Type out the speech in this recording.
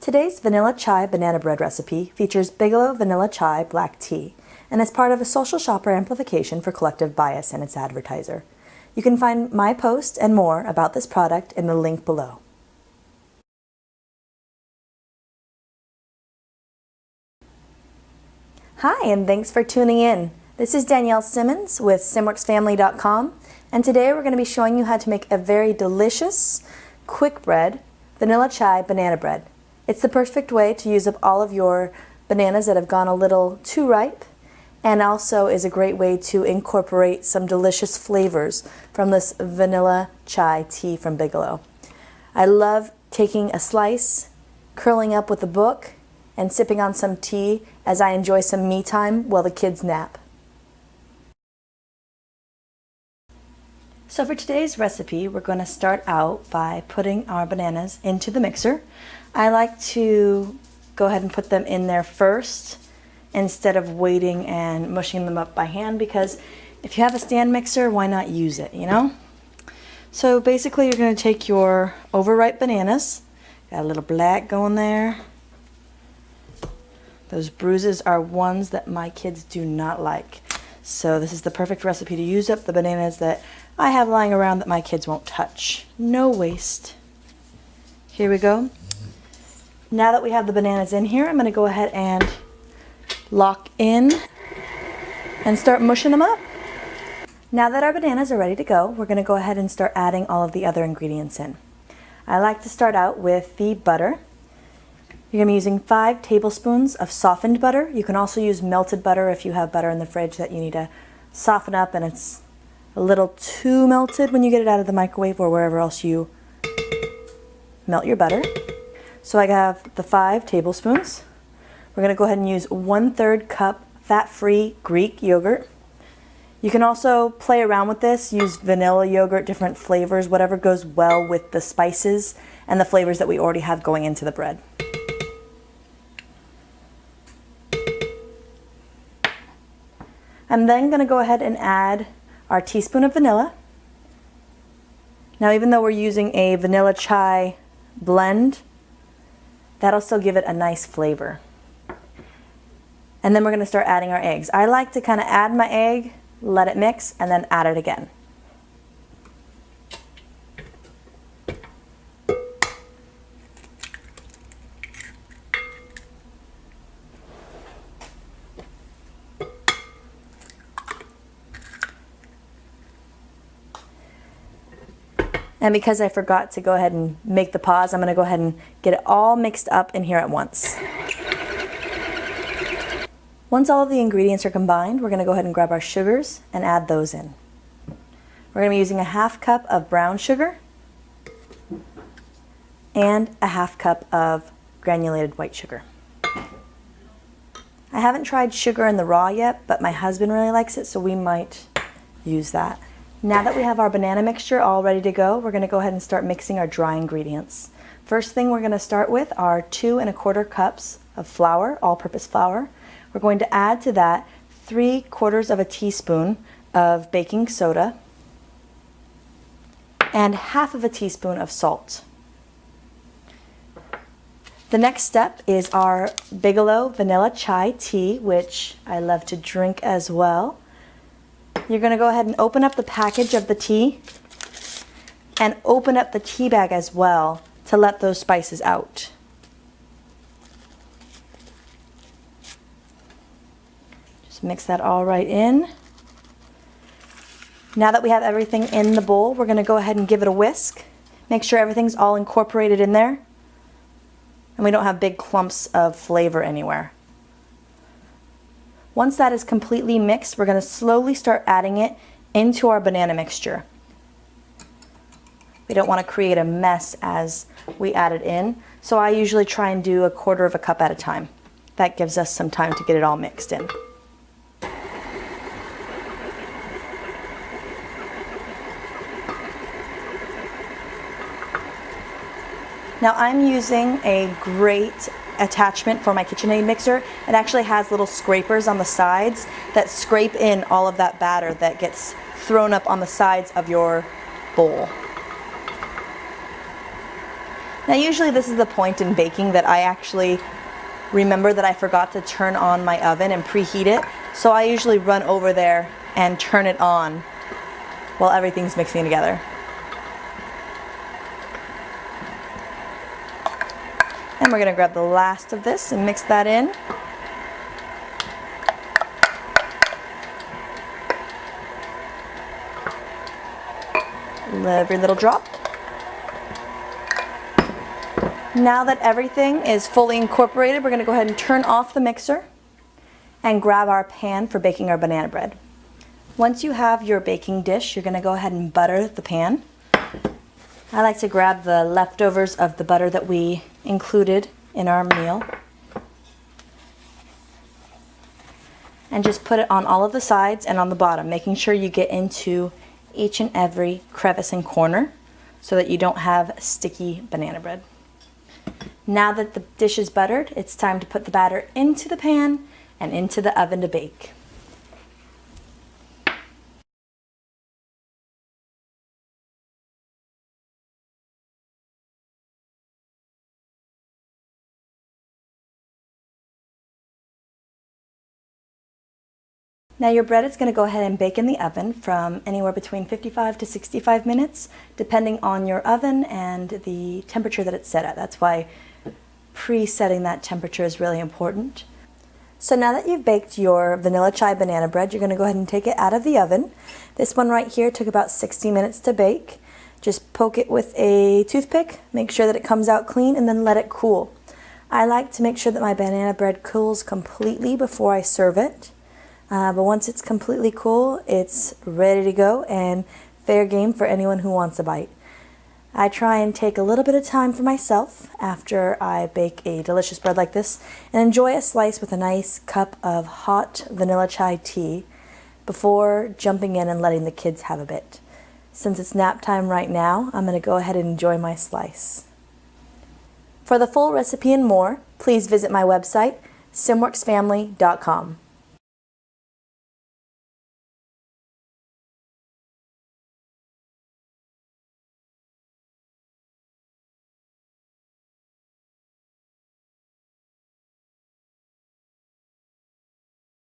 Today's vanilla chai banana bread recipe features Bigelow vanilla chai black tea and is part of a social shopper amplification for collective bias and its advertiser. You can find my post and more about this product in the link below. Hi, and thanks for tuning in. This is Danielle Simmons with SimWorksFamily.com, and today we're going to be showing you how to make a very delicious, quick bread, vanilla chai banana bread. It's the perfect way to use up all of your bananas that have gone a little too ripe, and also is a great way to incorporate some delicious flavors from this vanilla chai tea from Bigelow. I love taking a slice, curling up with a book, and sipping on some tea as I enjoy some me time while the kids nap. So for today's recipe, we're going to start out by putting our bananas into the mixer. I like to go ahead and put them in there first instead of waiting and mushing them up by hand, because if you have a stand mixer, why not use it, you know? So basically you're going to take your overripe bananas, got a little black going there. Those bruises are ones that my kids do not like. So this is the perfect recipe to use up the bananas that I have lying around that my kids won't touch. No waste. Here we go. Now that we have the bananas in here, I'm going to go ahead and lock in and start mushing them up. Now that our bananas are ready to go, we're going to go ahead and start adding all of the other ingredients in. I like to start out with the butter. You're going to be using 5 tablespoons of softened butter. You can also use melted butter if you have butter in the fridge that you need to soften up and it's a little too melted when you get it out of the microwave or wherever else you melt your butter. So I have the 5 tablespoons. We're going to go ahead and use 1/3 cup fat-free Greek yogurt. You can also play around with this, use vanilla yogurt, different flavors, whatever goes well with the spices and the flavors that we already have going into the bread. I'm then going to go ahead and add our teaspoon of vanilla. Now, even though we're using a vanilla chai blend, that'll still give it a nice flavor. And then we're going to start adding our eggs. I like to kind of add my egg, let it mix, and then add it again. And because I forgot to go ahead and make the pause, I'm going to go ahead and get it all mixed up in here at once. Once all of the ingredients are combined, we're going to go ahead and grab our sugars and add those in. We're going to be using a 1/2 cup of brown sugar and a 1/2 cup of granulated white sugar. I haven't tried sugar in the raw yet, but my husband really likes it, so we might use that. Now that we have our banana mixture all ready to go, we're going to go ahead and start mixing our dry ingredients. First thing we're going to start with are 2 1/4 cups of flour, all-purpose flour. We're going to add to that 3/4 of a teaspoon of baking soda and 1/2 of a teaspoon of salt. The next step is our Bigelow vanilla chai tea, which I love to drink as well. You're going to go ahead and open up the package of the tea and open up the tea bag as well to let those spices out. Just mix that all right in. Now that we have everything in the bowl, we're going to go ahead and give it a whisk. Make sure everything's all incorporated in there and we don't have big clumps of flavor anywhere. Once that is completely mixed, we're going to slowly start adding it into our banana mixture. We don't want to create a mess as we add it in, so I usually try and do 1/4 cup at a time. That gives us some time to get it all mixed in. Now I'm using a great attachment for my KitchenAid mixer. It actually has little scrapers on the sides that scrape in all of that batter that gets thrown up on the sides of your bowl. Now usually this is the point in baking that I actually remember that I forgot to turn on my oven and preheat it. So I usually run over there and turn it on while everything's mixing together. And we're gonna grab the last of this and mix that in. Every little drop. Now that everything is fully incorporated, we're going to go ahead and turn off the mixer and grab our pan for baking our banana bread. Once you have your baking dish, you're going to go ahead and butter the pan. I like to grab the leftovers of the butter that we included in our meal and just put it on all of the sides and on the bottom, making sure you get into each and every crevice and corner so that you don't have sticky banana bread. Now that the dish is buttered, it's time to put the batter into the pan and into the oven to bake. Now your bread is going to go ahead and bake in the oven from anywhere between 55 to 65 minutes, depending on your oven and the temperature that it's set at. That's why pre-setting that temperature is really important. So now that you've baked your vanilla chai banana bread, you're going to go ahead and take it out of the oven. This one right here took about 60 minutes to bake. Just poke it with a toothpick, make sure that it comes out clean, and then let it cool. I like to make sure that my banana bread cools completely before I serve it. But once it's completely cool, it's ready to go and fair game for anyone who wants a bite. I try and take a little bit of time for myself after I bake a delicious bread like this and enjoy a slice with a nice cup of hot vanilla chai tea before jumping in and letting the kids have a bit. Since it's nap time right now, I'm going to go ahead and enjoy my slice. For the full recipe and more, please visit my website, simworksfamily.com.